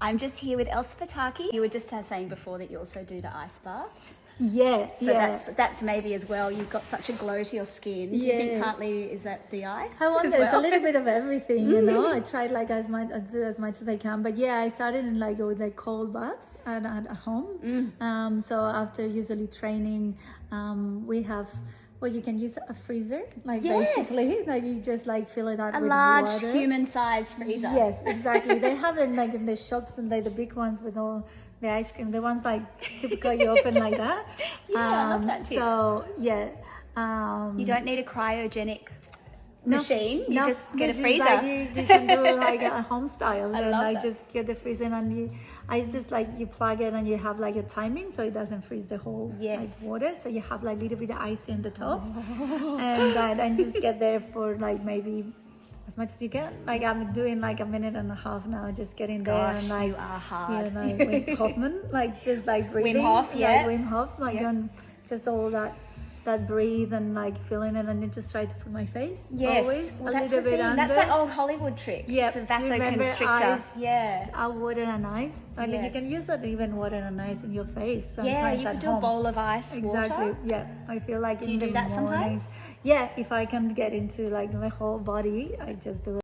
I'm just here with Elsa Pataky. You were just saying before that you also do the ice baths. Yeah, So that's maybe as well. You've got such a glow to your skin. Do you think partly is that the ice? I wonder. It's a little bit of everything, you know. Mm. I tried like as much as I can, but yeah, I started in like with like cold baths at home. So after usually training, we have. Well, you can use a freezer, like basically, like you just like fill it out A with large water. human-sized freezer. Yes, exactly. They have it like in the shops and like the big ones with all the ice cream. The ones like typically open like that. Yeah, I love that tip. So yeah. You don't need a cryogenic machine. You just get a it's freezer. Like you can do like a home style. I and love like that. just get the freezer and I just like you plug it and you have like a timing so it doesn't freeze the whole like water. So you have like a little bit of ice in the top, and just get there for like maybe as much as you can. Like I'm doing like a minute and a half now, just getting there. Gosh, and like you are hard. Yeah, like Wim Hofman, like just like breathing. Wim Hof, yeah. Like Wim Hof, like on just all that breathe and like feeling it, and then just try to put my face. Yes, always well, a that's little the bit thing. under. That's that old Hollywood trick. Yeah, it's a vasoconstrictor. Yeah, water and ice. I mean, you can use that even water and ice in your face. Yeah, Sometimes you at can do a home. bowl of ice Exactly. water. Yeah, I feel like Do in you the do that morning. sometimes? Yeah, if I can get into like my whole body, I just do it.